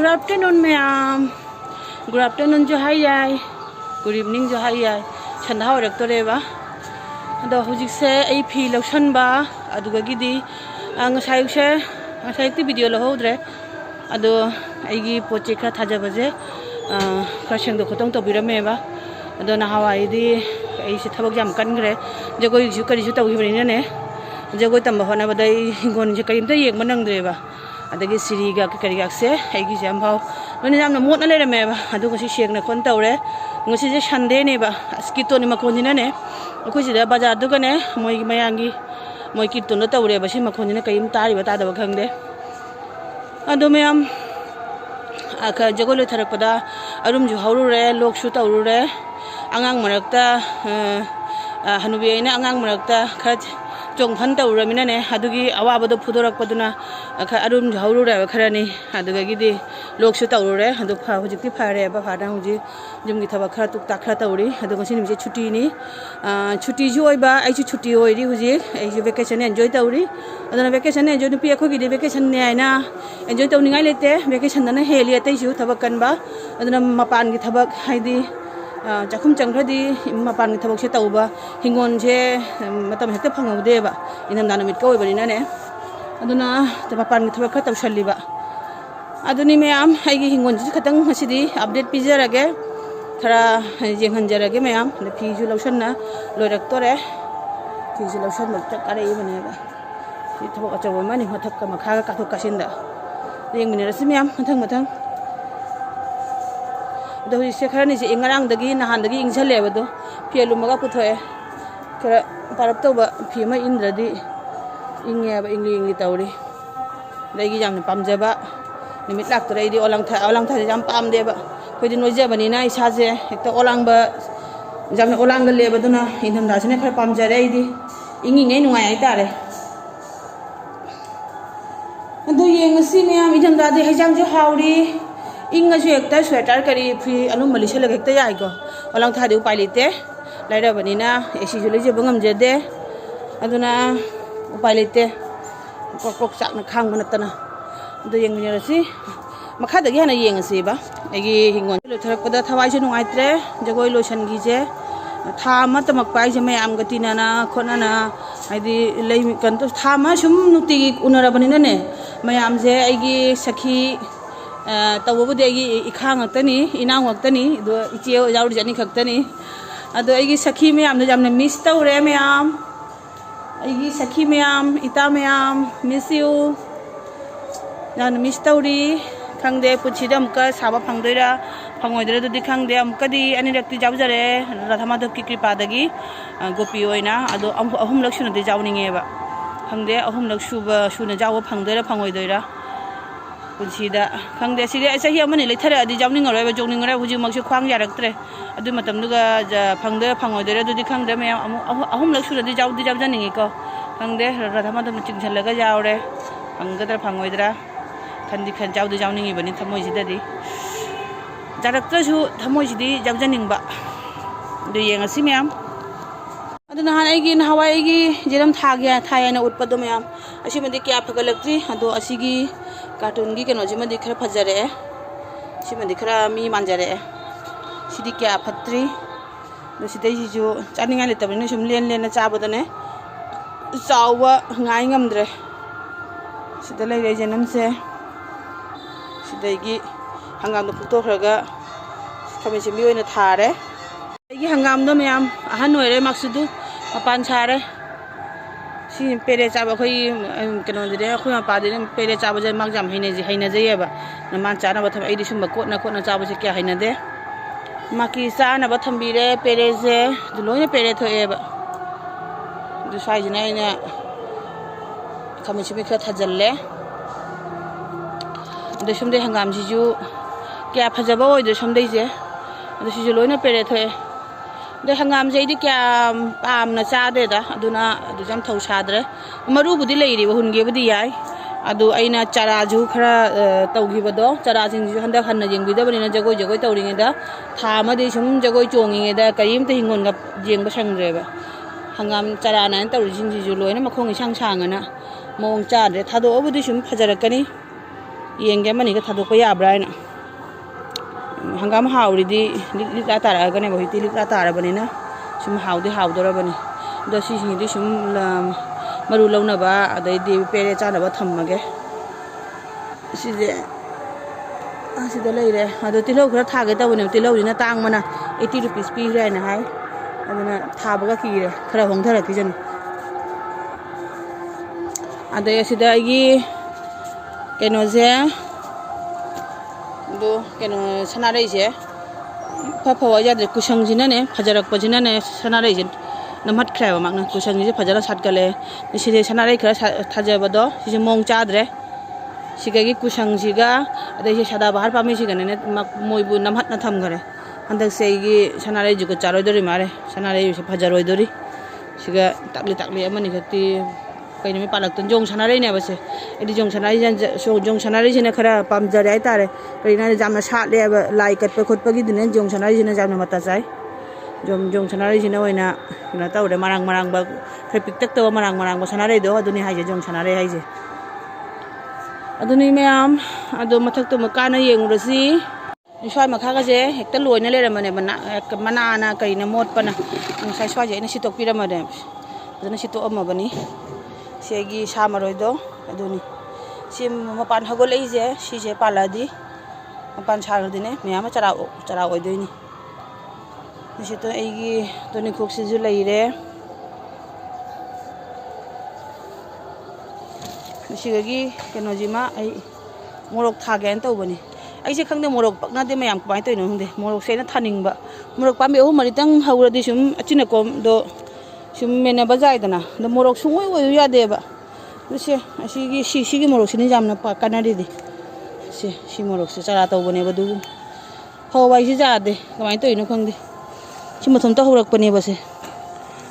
Good afternoon, ma'am. Good afternoon, jo hai yai. Good evening, jo hai yai. Chanda ho rak to re ba. Ado hujik se ai phi lotion ba. Adu ga gidi ngasai se ngasai ti video lo hodre. Ado ai gi poche kha thaja baje. Kha seng do khotong to birame ba. Ado na hawai di ai se thabak jam kan gre. Jagoi ju kari ju taw hi bani ne. Jagoi tamba hona ba dai gon je karim ta yek manang dre ba. Adagi siriga kariga se aigi jam bhau noni jamna mot na lere me ba adu ngasi shek na kon tawre ngasi je Sunday ne ba skito ni makoni na ne akoi sida bazar du gane moi gi mayangi moi kitto no tawre ba si makoni na kaim tari ba ta da ba khangde adu me am aka jagolo tharak pada arum ju hauru re lok shu tawru re angang marakta hanubi ina angang marakta khat chong phan tawra mina ne adugi awaba do phudorak paduna arum hauru ra kharani aduga gidi lok shu tawru re adu pha hujik ti phare ba phada huji jumgi thaba khara tuk ta khara tawri adu ngasi nimje chuti ni chuti ju oi ba ai chu chuti oi ri huji ai ju vacation enjoy tawri aduna vacation enjoy nu pi akho gidi vacation ne aina enjoy tawni ngai lete vacation na heli atai ju thaba kan ba aduna mapan gi thaba haidi chakhum changkhadi mapan gi thabak se tawba hingon je matam hekta phangaude ba inam dana mit koi bani na ne aduna ta mapan gi thabak kha tawsalli ba aduni mayam aigi hingon ji khatang hasidi update pijarage thara jenghanjarage mayam da phi ju lotion na loirak tore phi ju lotion mak ta kare bane ba si thabak achaw mani mathak ka makha ka thok kasinda yeng mini rasim mayam mathang do se kharani se ingarang dagi nahan dagi ingchale ba do phelumaga puthoe khara parap to ba phi ma indradi ingye ba ingli tawri dagi jamna pamjaba nimit lak trai di olang tha jam pam de ba khoi din oje bani na isa je ekta olang ba jamna olang ga le ba duna inham da sene khara pam jare di ingi ngai nuai ai tare adu yeng si me am idam da de hajang je hauri inga ju ekta sweater kari phi anu mali sele ekta yai go olang tha de upai lite laira bani na esi ju le je bangam je de aduna upai lite kok sak na khang bana tana adu yeng ni rasi makha da gi hana yeng si ba agi hingon lo tharak pada thawai ju nungai tre jagoi lotion gi je tha ma tamak pai je me am gati na khona na haidi lei kan to tha ma sum nuti unara bani na ne mayam je agi sakhi tawbu de agi ikhang ngtani ina ngtani do icheo jauri jani khaktani ado agi sakhi me am jamna miss tawre me am agi sakhi me am ita me am miss you jan miss tawri khangde puchidam ka saba phangdoira phangoidra dudi khangde am kadi ani rakti jawjare rathama do ki kripa dagi gopi oina ado ahum lakshuna de jawninge ba khangde ahum lakshuba shuna jaw phangdoira phangoidoira puchida khangde sire sahi amani leithara adi jawning roi ba jongning ra huji makse khwang yaraktre adu matam duga phangdoira phangoidora dudi khangde me ahum lakshuna de jawjaningi ko khangde rathama do chingchalaga jawre phanggadra phangoidra khandi khan jawdu jawningi bani thamoi sidadi jaraktra su thamoi sidi jawjaning ba du yeng asi myam aduna han aigi na hawai aigi jeram thagya thayana utpado myam asimadi kya phagalakti ado asigi cartoon gi keno jimadi khara phajare simadi khara mi manjare sidi kya phatri do sidai ji ju chaninga le tabni sum len na chabadane chawa ngai ngamdre sida lai re janam se sidai hangam do photo khraga khame se mi oina thare gi hangam do myam ahan oire maksudu mapan chare si pere chaba khoi keno dire khoi ma pa dire pere chaba je mak jam haina je ba na man chana ba tham ai di sum ko na chaba je kya haina de maki sa na ba tham bi re pere je du loina pere tho e ba du sai jina ina khame se mi kha thajalle de sum de hangam ji ju kya phajaba oi de sum de je de si ju loina pere tho e de hangam je di kya pam na cha de da aduna adu jam thau sadre maru budi leiri ba hunge budi yai adu aina chara ju khara tawgi bado chara jing ju handa khanna jing bi da bani na jagoi tawringe da tha ma de sum jagoi chonginge da karim te hingon ga jeng ba sangre ba hangam chara na tawri jing ji ju loina makhong isang sang ana mong cha de thado budi sum phajarakani yenge mani ka thadok pa yabra ina hangam hawridi litla taragane bo hiti litla tarabani na sum hawde hawdorabani do si di sum maru launa ba adai di pere chana ba thammage side asida leire ado tilau khara thage tabone tilau dina tang mana 80 rupees pi rai na hai aduna thabaga kire khara hongthara kijan adai asida gi keno je do keno sanarei je phawa ya de kusang jina ne phajarak pajina ne sanarei je namat khra mak na kusang ji phajara satgale side sanarei khra thajaba do si mong chadre sigagi kusang jiga adai se sada bahar pami sigane ne moibu namhat na tham gare andak seigi sanarei jugo charoi dori mare sanarei se phajaroi dori siga takli amani khati kaini me palak ton jong sanarei ne base edi jong sanarei jan jong sanarei jine khara pamjare ai tare kaina jamna sat le lai kat pa khot pa gi dine jong sanarei jine jamna mata chai jong sanarei jine oina na tawre marang ba traffic tak taw marang ba sanarei do aduni haije jong sanarei haije aduni mayam ado mathak to makana yengurasi swai makha ga je hekta loina le ramane mana na kaina mot pana sai swai je ina sitok piramade aduna sitok amma bani segi samaroi do aduni sim mapan hagol ei je si je paladi mapan char dine mayam chara oi doini nisito eigi toni khoksi ju leire sigagi kenojima ai morok thage an tawbani ai je khangde morok pakna de mayam pai toino hungde morok sena thaningba morok pami o mari tang hawradi sum achina kom do sum mena bajai dana do morok sungoi oi ya deba se asigi sigi morok sini jamna pa kanari di si morok se chara tawbane badu hawai si jade kamai toino khangde si mathom ta hawrak pane base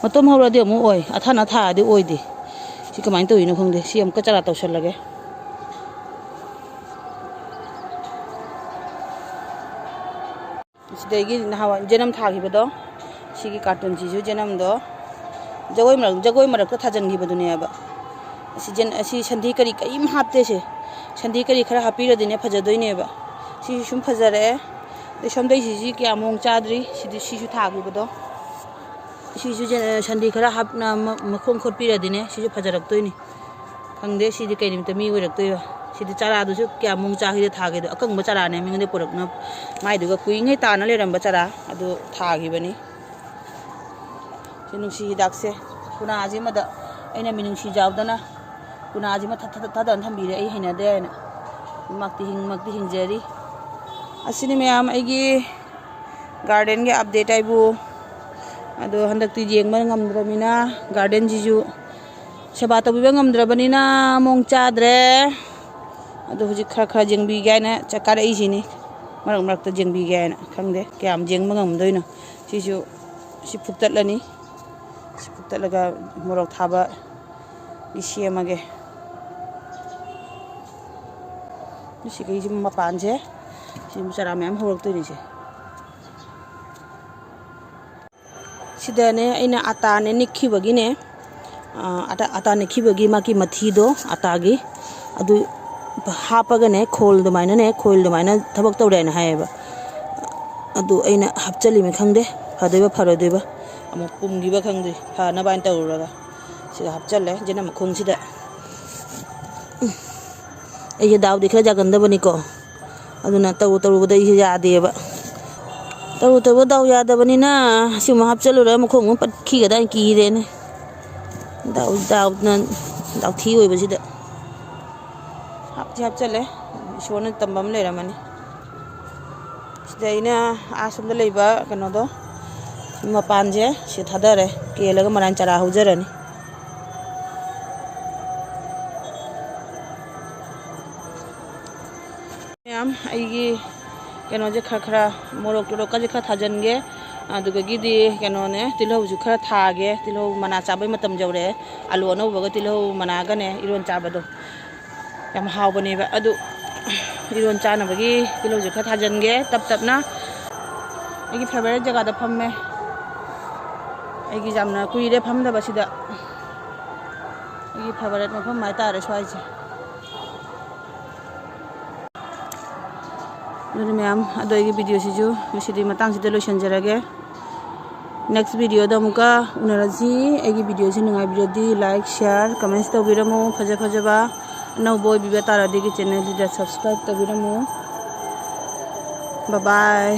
matom hawradi amu oi athana tha di oi di si kamai toino khangde si am ka chara tawsal lage sidagi nahawa jenam thagi bado sigi carton ji jenam do jagoi marak ta thajan gi badu ne aba si sandi kari kaim hapte se sandi kari khara hapira dine phajadoi ne ba si sum phajare de somdai ji kya mong chadri si su thagi bado si ju sandi khara hapna makhong khotpira dine si ju phajarak toini khangde si di kainim tami oirak toiba si di chara du su kya mong cha hi thage do akang ba chara ne mingde porakna mai du ga kuingai ta na le ram ba chara adu thagi bani sinung si dakse kuna aji mada aina minung si jawdana kuna aji ma thadan thambire ai hina de na makti hingjari asini mayam aigi garden ge update aibu ado handak ti jengma ngamdramina garden jiju seba tabiba ngamdrabanina mong chadre ado huji khara jengbi gaina chakara ai sini marak ta jengbi gaina khangde kyam jengma ngamdoina sisu si phuktatlani si phuktatlaga morok thaba isiamage si kai jim mapan je si chara mem horok toini se sidane aina ata ne nikhi bagine ata nikhi bagi maki mathi do ata gi adu hapaga ne khol do maina thabak tawre na haiba adu aina hapchali me khangde phadeba pharodeba amu pumgi ba khangde pha na bain tawraga sida hapchalle jena makhong sida ai daw dikhra jaganda bani ko aduna taru bada ai ya deba taru daw ya da bani na sima hapchalu ra makhong pat khi ga dai ki re ne daw na daw thi oi ba sida hapchalle shona tambam le ramani sida ina asum da leiba kano do mapan je si thadare kelaga maran chara haujarani yam aigi kano je khara morok to ka je kha thajan ge aduga gidi kano ne tilhau ju khara thage tilhau mana chabai matam jawre alu no baga tilhau mana ga ne iron chabado yam haw bani ba adu iron chana bagi tilhau ju kha thajan ge tap na aigi favorite jaga da phamme aigi jamna kuire phamda basida aigi favorite mafam mai tare swai je ꯑꯗꯨꯅ ꯃꯌꯥꯝ ꯑꯗꯣ ꯑꯩꯒꯤ ꯚꯤꯗꯤꯑꯣꯁꯤꯁꯨ ꯉꯁꯤꯗꯤ ꯃꯇꯥꯡꯁꯤꯗ ꯂꯣꯏꯁꯤꯟꯖꯔꯒꯦ next ꯚꯤꯗꯤꯑꯣꯗ ꯑꯃꯨꯛꯀ ꯎꯅꯔꯁꯤ ꯑꯩꯒꯤ ꯚꯤꯗꯤꯑꯣꯁꯤ ꯅꯨꯡꯉꯥꯏꯕꯤꯔꯗꯤ ꯂꯥꯏꯛ ꯁꯤꯌꯥꯔ ꯀꯃꯦꯟꯠꯁ ꯇꯧꯕꯤꯔꯝꯃꯨ ꯐꯖꯕ ꯑꯅꯧꯕ ꯑꯣꯏꯕꯤꯕ ꯇꯥꯔꯗꯤ ꯆꯦꯅꯦꯜꯁꯤꯗ ꯁꯕꯁꯀ꯭ꯔꯥꯏꯕ ꯇꯧꯕꯤꯔꯝꯃꯨ ꯕꯥꯏ ꯕꯥꯏ